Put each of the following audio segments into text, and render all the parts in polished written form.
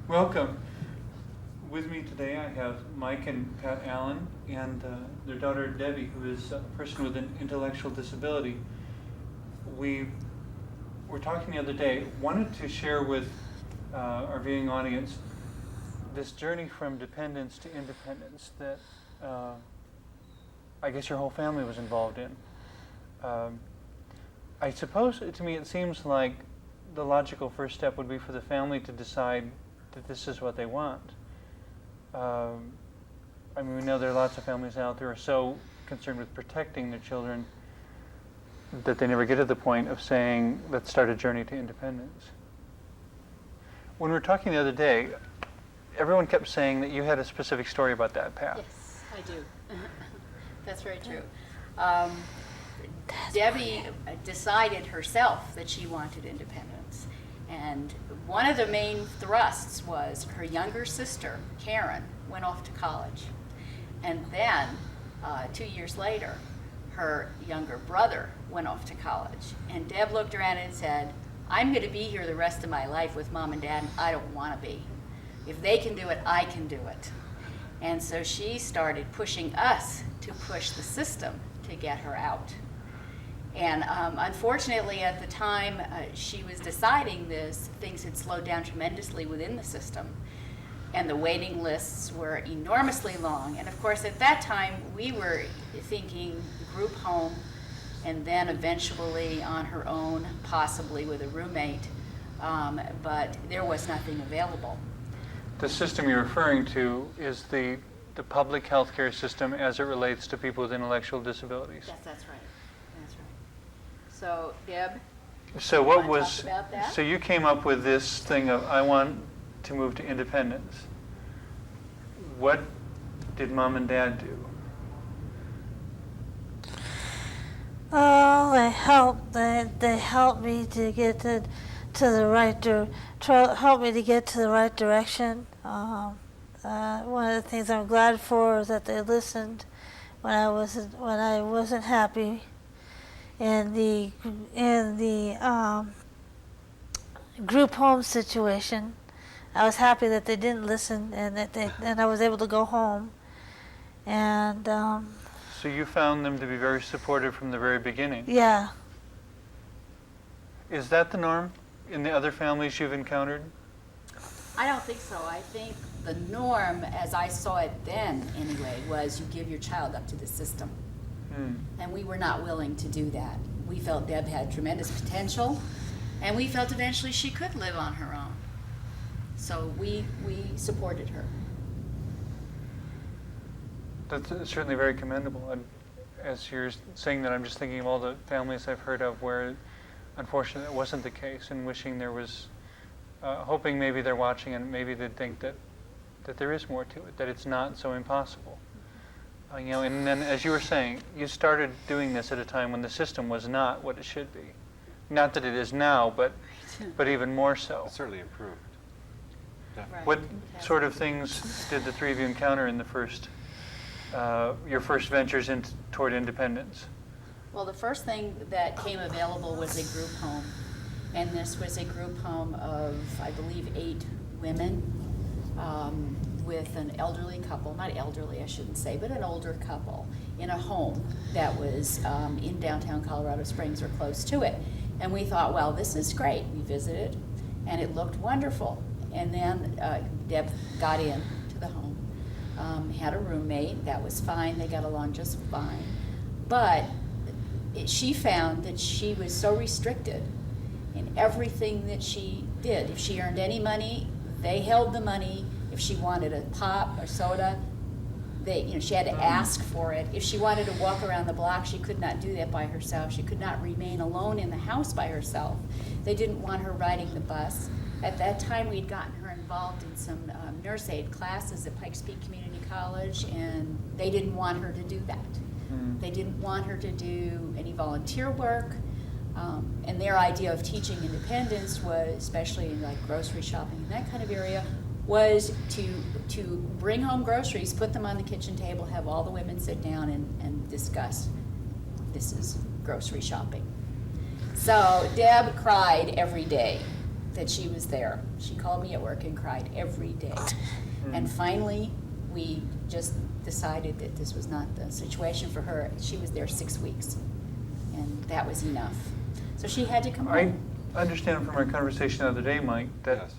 Welcome. With me today I have Mike and Pat Allen and their daughter Debbie, who is a person with an intellectual disability. We were talking the other day, wanted to share with our viewing audience this journey from dependence to independence that I guess your whole family was involved in. I suppose, to me, it seems like the logical first step would be for the family to decide that this is what they want. I mean, we know there are lots of families out there who are so concerned with protecting their children that they never get to the point of saying, let's start a journey to independence. When we were talking the other day, everyone kept saying that you had a specific story about that, Pat. Yes, I do. That's very true. Debbie decided herself that she wanted independence. And one of the main thrusts was her younger sister, Karen, went off to college. And then, 2 years later, her younger brother went off to college. And Deb looked around and said, I'm going to be here the rest of my life with Mom and Dad, and I don't want to be. If they can do it, I can do it. And so she started pushing us to push the system to get her out. And unfortunately, at the time she was deciding this, things had slowed down tremendously within the system. And the waiting lists were enormously long. And of course, at that time, we were thinking group home, and then eventually on her own, possibly with a roommate. But there was nothing available. The system you're referring to is the public health care system as it relates to people with intellectual disabilities. Yes, that's right. That's right. So, Deb, So you what wanna was, talk about that? so you came up with this thing of, I want to move to independence. What did Mom and Dad do? Oh, they helped me to get to the right help me to get to the right direction. One of the things I'm glad for is that they listened when I wasn't happy in the group home situation. I was happy that they didn't listen and that I was able to go home. And So you found them to be very supportive from the very beginning. yeah. Is that the norm in the other families you've encountered? I don't think so. I think the norm, as I saw it then anyway, was you give your child up to the system. And we were not willing to do that. We felt Deb had tremendous potential, and we felt eventually she could live on her own. So we supported her. That's certainly very commendable. And as you're saying that, I'm just thinking of all the families I've heard of where, unfortunately, it wasn't the case, and wishing there was, hoping maybe they're watching and maybe they'd think that there is more to it, that it's not so impossible. And then, as you were saying, you started doing this at a time when the system was not what it should be. Not that it is now, but even more so. It's certainly improved. Definitely. Right. What sort of things did the three of you encounter in the first, your first ventures toward independence? Well, the first thing that came available was a group home. And this was a group home of, I believe, 8 women with an elderly couple, not elderly, I shouldn't say, but an older couple in a home that was in downtown Colorado Springs or close to it. And we thought, well, this is great. We visited, and it looked wonderful. And then Deb got in to the home, had a roommate. That was fine. They got along just fine. But she found that she was so restricted in everything that she did. If she earned any money, they held the money. If she wanted a pop or soda, she had to ask for it. If she wanted to walk around the block, she could not do that by herself. She could not remain alone in the house by herself. They didn't want her riding the bus. At that time, we'd gotten her involved in some nurse aid classes at Pikes Peak Community College, and they didn't want her to do that. They didn't want her to do any volunteer work. And their idea of teaching independence was, especially in like grocery shopping and that kind of area, was to bring home groceries, put them on the kitchen table, have all the women sit down and discuss. This is grocery shopping. So Deb cried every day that she was there. She called me at work and cried every day. And finally, we just decided that this was not the situation for her. She was there 6 weeks, and that was enough. So she had to come I home. understand from our conversation the other day, Mike, that Yes.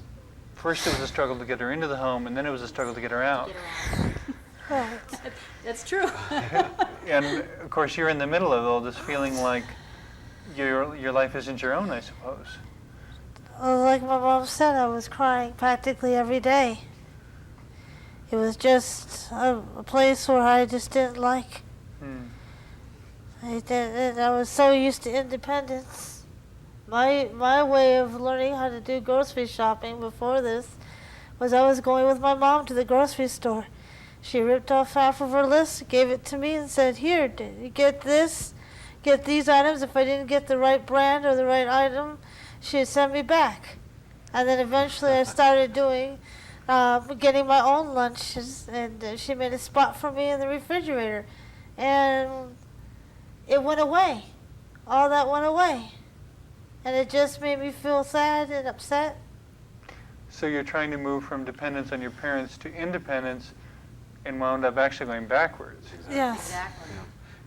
first it was a struggle to get her into the home, and then it was a struggle to get her out. Right. That's true. And of course, you're in the middle of all this, feeling like your life isn't your own, I suppose. Well, like my mom said, I was crying practically every day. It was just a place where I just didn't like. Hmm. I was so used to independence. My way of learning how to do grocery shopping before this was I was going with my mom to the grocery store. She ripped off half of her list, gave it to me, and said, "Here, get this, get these items. If I didn't get the right brand or the right item, she'd send me back." And then eventually I started getting my own lunches, and she made a spot for me in the refrigerator. And it went away. All that went away. And it just made me feel sad and upset. So you're trying to move from dependence on your parents to independence, and wound up actually going backwards. Yes. Exactly.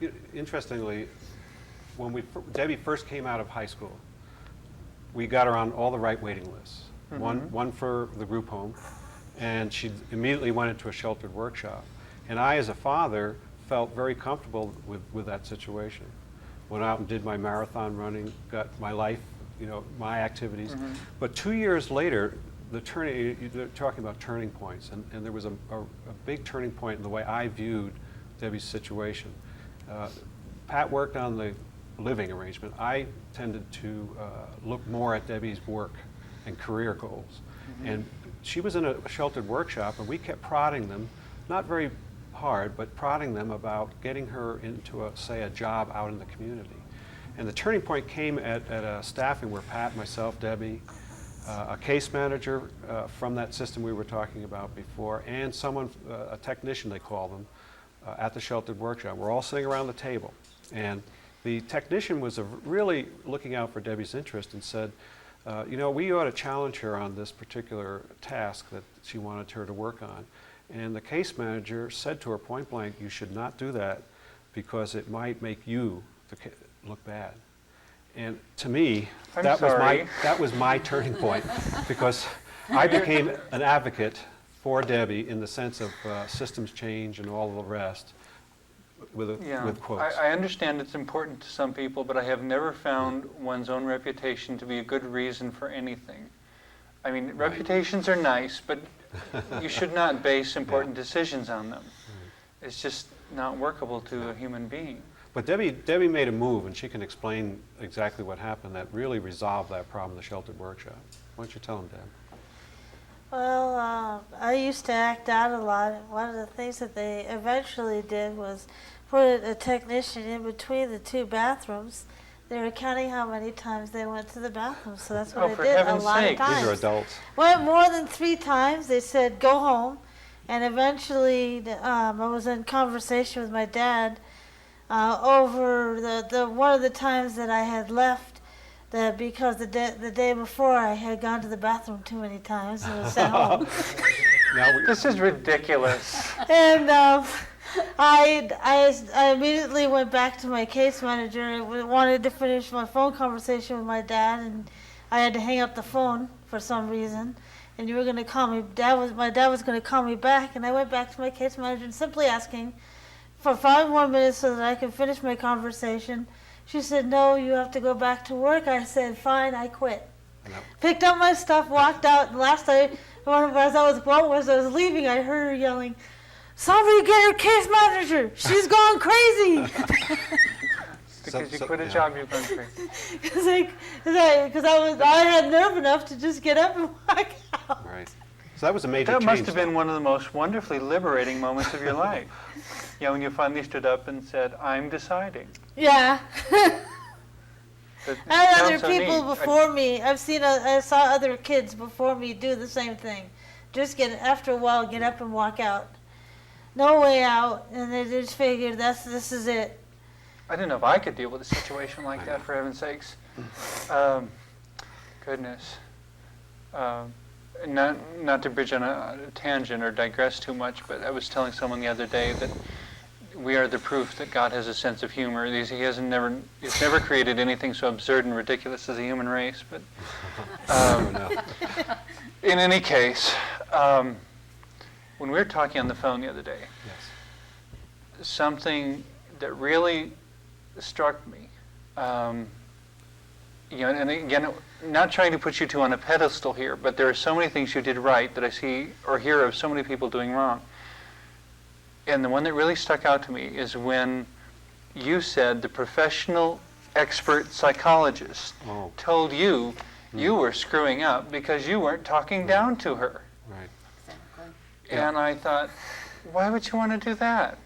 Yeah. Interestingly, when Debbie first came out of high school, we got her on all the right waiting lists. One for the group home, and she immediately went into a sheltered workshop. And I, as a father, felt very comfortable with that situation. Went out and did my marathon running, got my life, my activities. But 2 years later, they're talking about turning points, and there was a big turning point in the way I viewed Debbie's situation. Pat worked on the living arrangement. I tended to look more at Debbie's work and career goals. And she was in a sheltered workshop, and we kept prodding them, not very hard, but prodding them about getting her into a job out in the community. And the turning point came at a staffing where Pat, myself, Debbie, a case manager from that system we were talking about before, and someone, a technician they call them, at the sheltered workshop. We're all sitting around the table. And the technician was really looking out for Debbie's interest and said, we ought to challenge her on this particular task that she wanted her to work on. And the case manager said to her point blank, "You should not do that because it might make you look bad." And to me, I'm that sorry. was my turning point, because I became an advocate for Debbie in the sense of systems change and all the rest, with quotes. I understand it's important to some people, but I have never found one's own reputation to be a good reason for anything. I mean, reputations are nice, but you should not base important decisions on them. It's just not workable to a human being. But Debbie made a move, and she can explain exactly what happened that really resolved that problem in the sheltered workshop. Why don't you tell them, Deb? Well, I used to act out a lot. One of the things that they eventually did was put a technician in between the two bathrooms. They were counting how many times they went to the bathroom, so that's what I for did a heaven's lot sake. of times. These are adults. Went more than 3 times. They said, "Go home." And eventually, I was in conversation with my dad over the one of the times that I had left, because the day before I had gone to the bathroom too many times and was sent home. This is ridiculous. And I immediately went back to my case manager and wanted to finish my phone conversation with my dad, and I had to hang up the phone for some reason. And you were going to call me. My dad was going to call me back, and I went back to my case manager and simply asking for 5 more minutes so that I could finish my conversation. She said, "No, you have to go back to work." I said, "Fine, I quit." Yep. Picked up my stuff, walked out, and as I was leaving, I heard her yelling, "Somebody get her case manager! She's gone crazy!" Because you So- quit a yeah. job you've done crazy. Because I had nerve enough to just get up and walk out. Right. So that was a major That change. must have been one of the most wonderfully liberating moments of your life. When you finally stood up and said, "I'm deciding." Yeah. That I had other sounds so people neat. before me. I saw other kids before me do the same thing. Just after a while, get up and walk out. No way out, and they just figured this is it. I didn't know if I could deal with a situation like that, for heaven's sakes. Goodness. Not to bridge on a tangent or digress too much, but I was telling someone the other day that we are the proof that God has a sense of humor. He's never created anything so absurd and ridiculous as a human race. But in any case, when we were talking on the phone the other day, Yes. something that really struck me, and again, not trying to put you two on a pedestal here, but there are so many things you did right that I see or hear of so many people doing wrong. And the one that really stuck out to me is when you said the professional expert psychologist told you you were screwing up because you weren't talking down to her. Right. Exactly. And I thought, why would you want to do that?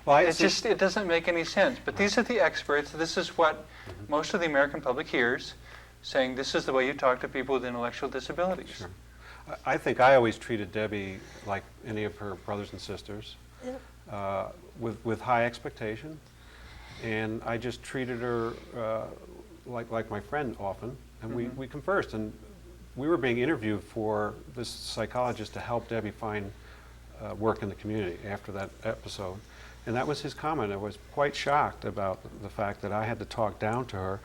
Well, It doesn't make any sense. But these are the experts. This is what most of the American public hears, saying this is the way you talk to people with intellectual disabilities. Sure. I think I always treated Debbie like any of her brothers and sisters, with high expectation, and I just treated her like my friend often, and we conversed, and we were being interviewed for this psychologist to help Debbie find work in the community after that episode, and that was his comment. I was quite shocked about the fact that I had to talk down to her.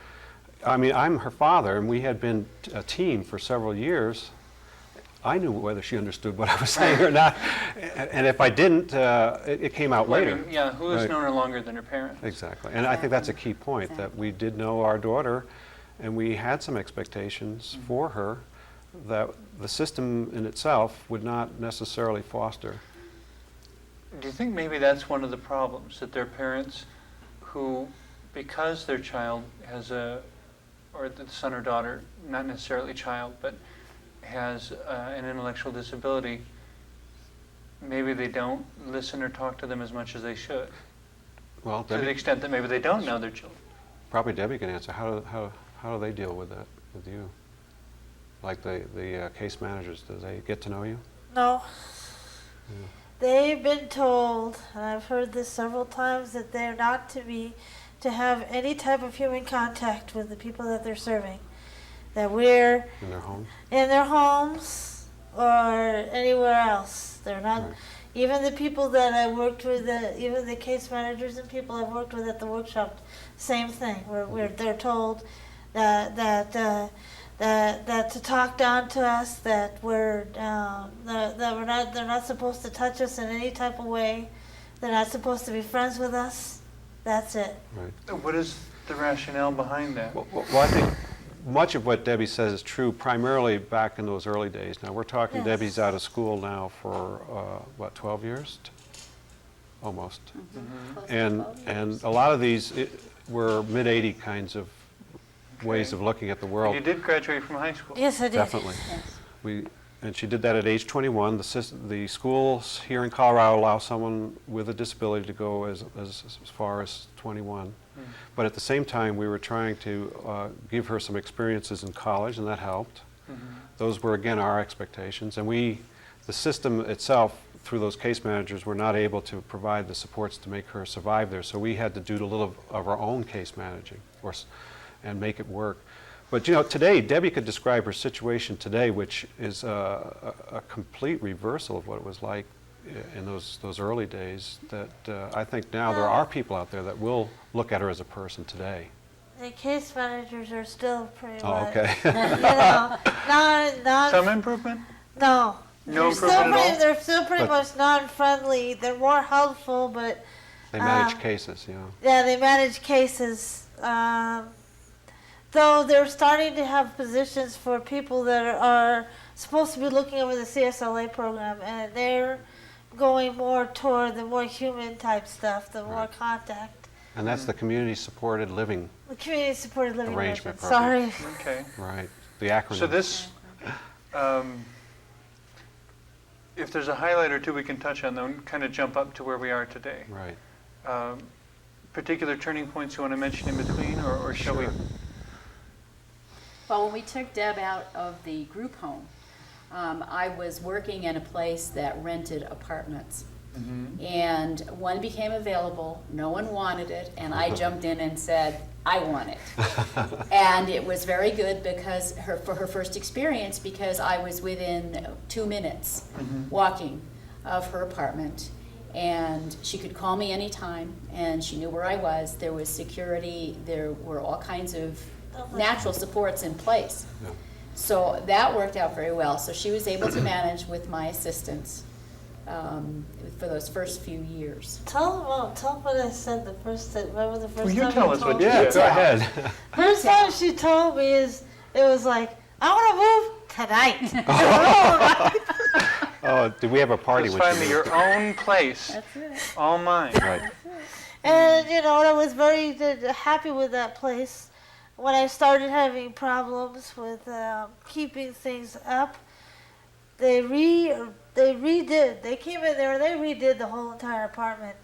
I mean, I'm her father, and we had been a team for several years. I knew whether she understood what I was saying or not, and if I didn't, it came out later. Who has known her longer than her parents? Exactly, and I think that's a key point, that we did know our daughter, and we had some expectations for her that the system in itself would not necessarily foster. Do you think maybe that's one of the problems, that there are parents who, because their child has or the son or daughter, not necessarily child, but has an intellectual disability, maybe they don't listen or talk to them as much as they should, Well, to the Debbie, extent that maybe they don't know their children. probably Debbie can answer. How do they deal with that with you? Like the case managers, do they get to know you? No. They've been told, and I've heard this several times, that they're not to have any type of human contact with the people that they're serving. That we're In their homes? in their homes or anywhere else. They're not, Right. even the people that I worked with, even the case managers and people I've worked with at the workshop, same thing. They're told that to talk down to us, that they're not supposed to touch us in any type of way. They're not supposed to be friends with us. That's it. Right. What is the rationale behind that? Well, I think much of what Debbie says is true, primarily back in those early days. Now, we're talking Yes. Debbie's out of school now for, 12 years? Almost. Close to And 12 years. and a lot of these were mid-'80 kinds of ways Okay. of looking at the world. You did graduate from high school. Yes, I did. Definitely. Yes. And she did that at age 21. The schools here in Colorado allow someone with a disability to go as far as 21. But at the same time, we were trying to give her some experiences in college, and that helped. Those were, again, our expectations. And the system itself, through those case managers, were not able to provide the supports to make her survive there. So we had to do a little of our own case managing and make it work. But today, Debbie could describe her situation today, which is a complete reversal of what it was like in those early days. That I think now there are people out there that will look at her as a person today. The case managers are still pretty Oh, much, okay. not Some improvement? no. No They're still improvement at all? They're still pretty But- much non-friendly. They're more helpful, but They manage cases, yeah, they manage cases. Though they're starting to have positions for people that are supposed to be looking over the CSLA program, and they're going more toward the more human type stuff, the more Right. contact. And that's the community-supported living, The community supported living Arrangement Sorry. Okay. right? The acronym. So this, if there's a highlight or two we can touch on, then kind of jump up to where we are today. Right. Particular turning points you want to mention in between, or shall we? Sure. Well, when we took Deb out of the group home, I was working in a place that rented apartments. And one became available, no one wanted it, and I jumped in and said, I want it. And it was very good because for her first experience, because I was within 2 minutes walking of her apartment, and she could call me anytime, and she knew where I was. There was security, there were all kinds of natural supports in place. Yeah. So that worked out very well. So she was able to manage with my assistance for those first few years. Tell them what I said the first time. Remember the first Well, you time tell you us told what me? you Yeah, did. go ahead. First time she told me is, it was like, I want to move tonight. Oh, did we have a party It's when she finally moved? your own place, That's it. all mine. Right. And, and I was very happy with that place. When I started having problems with keeping things up, they redid. They came in there and they redid the whole entire apartment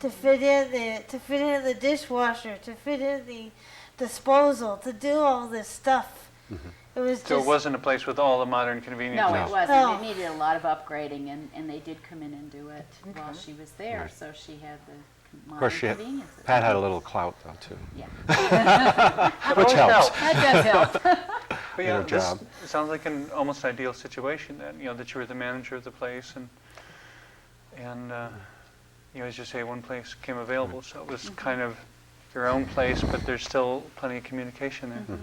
to fit in the dishwasher, to fit in the disposal, to do all this stuff. It was just So it wasn't a place with all the modern conveniences. No, it wasn't. No. It needed a lot of upgrading, and they did come in and do it while she was there. Right. So she had the Of modern course, conveniences. Pat had a little clout though too, Yeah, which helps. that does help. But yeah, Your job. it sounds like an almost ideal situation then, that you were the manager of the place and as you say, one place came available, so it was kind of your own place, but there's still plenty of communication there.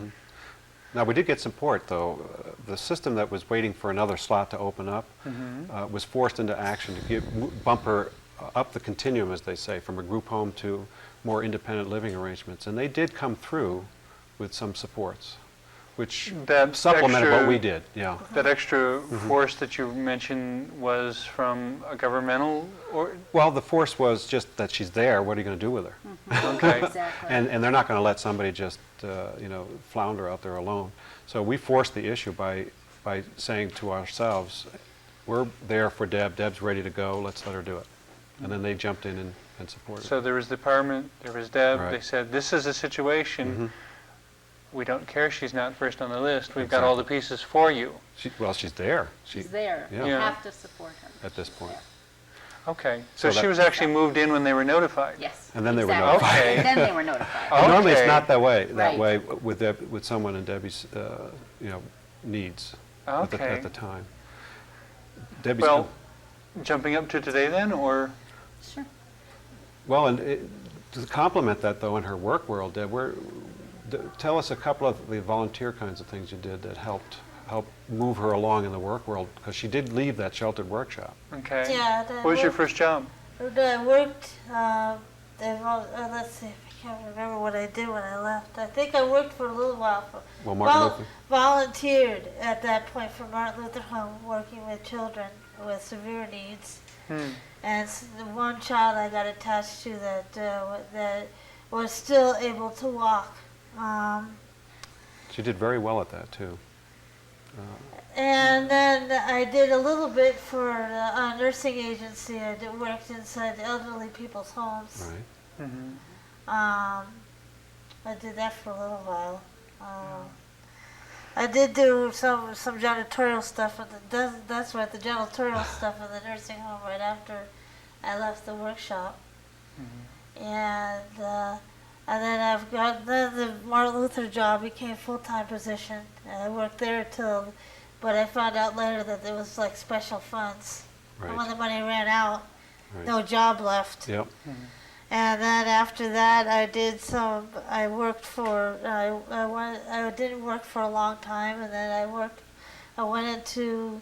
Now, we did get support, though. The system that was waiting for another slot to open up was forced into action to bump her up the continuum, as they say, from a group home to more independent living arrangements. And they did come through with some supports, which That supplemented extra- what we did, yeah. That extra force that you mentioned was from a governmental or, Well, the force was just that she's there. What are you going to do with her? okay. Exactly. And they're not going to let somebody just, flounder out there alone. So we forced the issue by saying to ourselves, we're there for Deb. Deb's ready to go. Let's let her do it. And then they jumped in and supported. So there was the department, there was Deb, Right. they said, this is a situation, we don't care she's not first on the list, we've got all the pieces for you. She's there. She's there. Yeah. You Yeah. have to support her. At this point. Okay, so So she that- was actually moved in when they were notified? Yes. And then they were exactly. notified. And then they were notified. Oh. Normally, it's Okay. not that way. Right. With someone in Debbie's, needs at Okay. the time. Debbie's Well, jumping up to today then, or? Sure. well, and to complement that though, in her work world, Deb, tell us a couple of the volunteer kinds of things you did that help move her along in the work world, because she did leave that sheltered workshop. Okay. Yeah, What was your first job? I worked, let's see, I can't remember what I did when I left. I think I worked for a little while. Well, Martin Luther. Volunteered at that point for Martin Luther Home, working with children with severe needs. And the one child I got attached to that was still able to walk. She did very well at that too. And then I did a little bit for a nursing agency. Worked inside elderly people's homes. Right. I did that for a little while. I did do some janitorial stuff that's right, the janitorial stuff in the nursing home right after I left the workshop. And then the Martin Luther job became a full-time position. And I worked there but I found out later that there was like special funds. And when Right. the money ran out, Right. no job left. Yep. And then after that, I worked for, I didn't work for a long time, and then I went into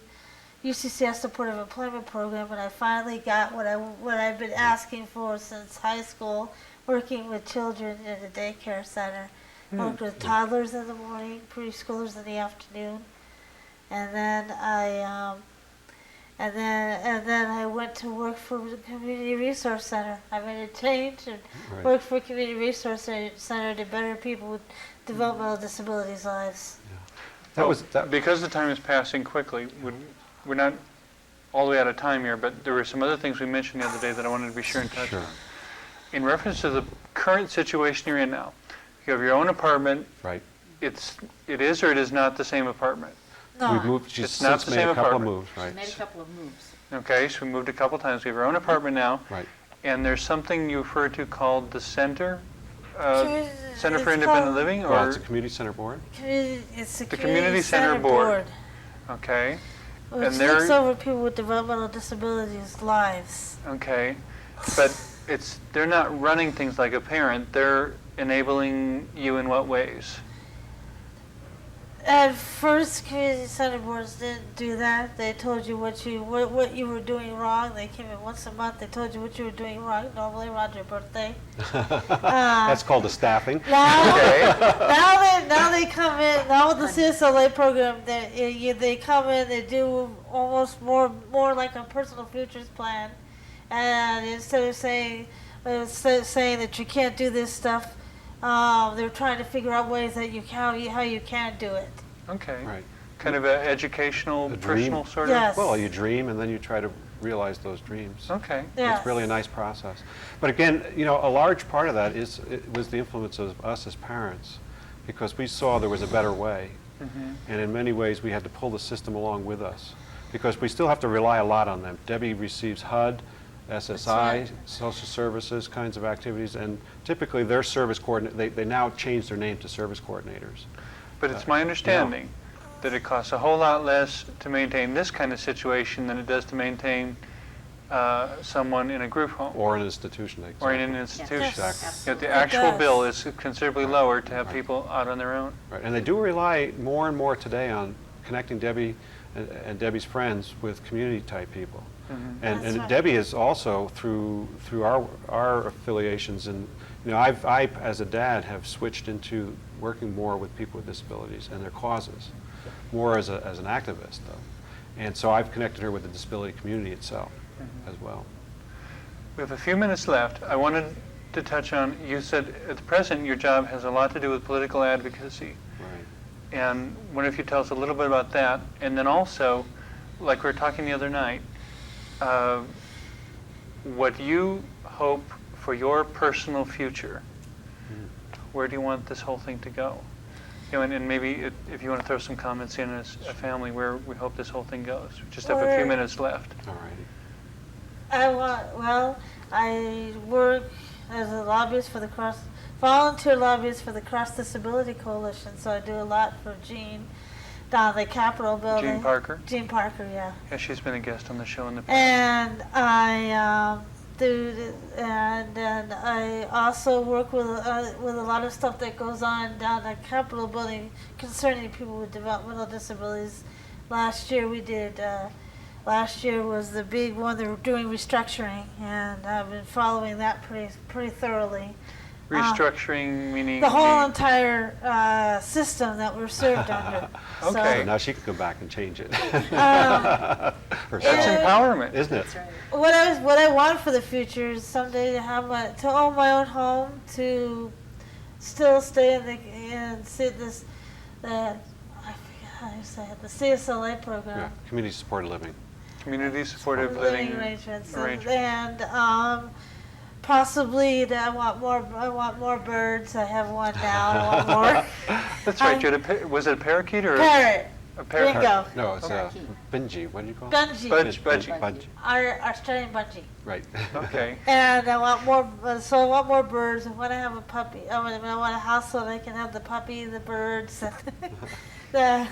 UCCS Supportive Employment Program, and I finally got what I've been asking for since high school, working with children in a daycare center. Worked with toddlers in the morning, preschoolers in the afternoon, and then I went to work for the Community Resource Center. I made a change and Right. worked for Community Resource Center to better people with developmental disabilities' lives. Because the time is passing quickly, we're not all the way out of time here, but there were some other things we mentioned the other day that I wanted to be sure and touch Sure. on. In reference to the current situation you're in now, you have your own apartment, Right. it is or it is not the same apartment? No, We've moved. She's It's not since the made same a couple of apartment. moves. She Right. made a couple of moves. Okay, so we moved a couple times. We have our own apartment now. Right. And there's something you referred to called the Center? Community- Center for it's Independent called- Living? Well, Or it's a community center board. It's a The Community Center Board. Okay, which and they're- looks over people with developmental disabilities' lives. okay. But they're not running things like a parent. They're enabling you in what ways? At first, community center boards didn't do that. They told you what you were doing wrong. They came in once a month. They told you what you were doing wrong, normally around your birthday. That's called the staffing. Now, Okay. now they come in. Now with the CSLA program, they come in. They do almost more like a personal futures plan, and instead of saying that you can't do this stuff, they're trying to figure out ways that how you can do it. Okay. Right. Kind of an educational, A dream. personal sort of? Yes. Well, you dream and then you try to realize those dreams. Okay. Yes. It's really a nice process. But again, a large part of that was the influence of us as parents, because we saw there was a better way. Mhm. And in many ways, we had to pull the system along with us, because we still have to rely a lot on them. Debbie receives HUD, SSI, right. social services kinds of activities, and typically their service coordinate, they now changed their name to service coordinators. But it's my understanding that it costs a whole lot less to maintain this kind of situation than it does to maintain someone in a group home Or an institution. or in an exactly. institution. Yes. Yet the It actual does. bill is considerably lower to have Right. people out on their own. Right, and they do rely more and more today on connecting Debbie and Debbie's friends with community-type people. Mhm. And, That's and right. Debbie is also through our affiliations, and I as a dad have switched into working more with people with disabilities and their causes, more as an activist though, and so I've connected her with the disability community itself as well. We have a few minutes left. I wanted to touch on, you said at the present your job has a lot to do with political advocacy. Right. And wonder if you tell us a little bit about that. And then also, like we were talking the other night, what you hope for your personal future. Where do you want this whole thing to go? And maybe if you want to throw some comments in as a family, where we hope this whole thing goes. We just have a few Where- minutes left. All righty. I work as a lobbyist for volunteer lobbyist for the Cross Disability Coalition, so I do a lot for Jean down at the Capitol building. Jean Parker? Jean Parker, yeah. Yeah, she's been a guest on the show in the past. And I and I also work with a lot of stuff that goes on down at Capitol building concerning people with developmental disabilities. Last year was the big one. They were doing restructuring, and I've been following that pretty thoroughly. Restructuring, meaning? The whole entire system that we're served under. Okay. So now she can go back and change it. That's Herself. empowerment. Isn't it? That's right. What I want for the future is someday to own my own home, to still stay and see this, I forget how you say it, the CSLA Yeah, program. community supported living. Community supportive living arrangements, arrangement. and possibly that I want more birds. I have one now. I want more. That's right. You had was it a parakeet or Parrot. a parakeet? Bingo. No, it's Okay. Benji. What do you call it? Bungee. Budgie. Budgie. Our Australian bungee. Right. Okay. And I want more. So I want more birds. I want to have a puppy. I want a house so that I can have the puppy, the birds, and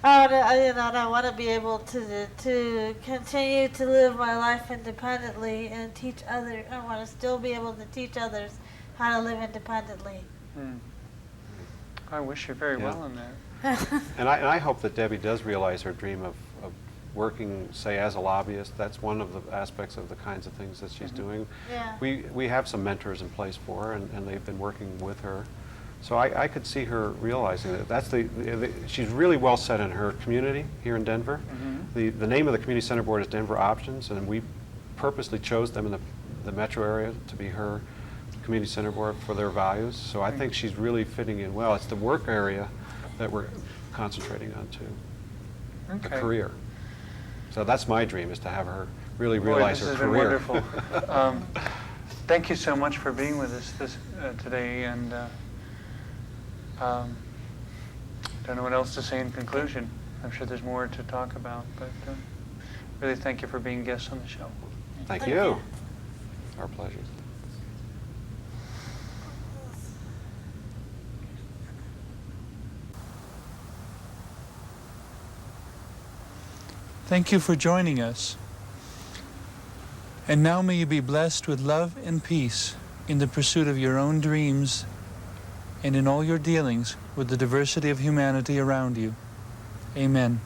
I want to be able to continue to live my life independently and teach others. I want to still be able to teach others how to live independently. Hmm. I wish you very Yeah. well in that. And I hope that Debbie does realize her dream of working, say, as a lobbyist. That's one of the aspects of the kinds of things that she's doing. Yeah. We have some mentors in place for her, and they've been working with her. So I could see her realizing that she's really well set in her community here in Denver. Mhm. The name of the community center board is Denver Options, and we purposely chose them in the metro area to be her community center board for their values. So I think she's really fitting in well. It's the work area that we're concentrating on too, the Okay. career. So that's my dream, is to have her really Boy, realize this her has been career. wonderful. Thank you so much for being with us today, and don't know what else to say in conclusion. I'm sure there's more to talk about, but really thank you for being guests on the show. Thank you. Our pleasure. Thank you for joining us. And now may you be blessed with love and peace in the pursuit of your own dreams and in all your dealings with the diversity of humanity around you. Amen.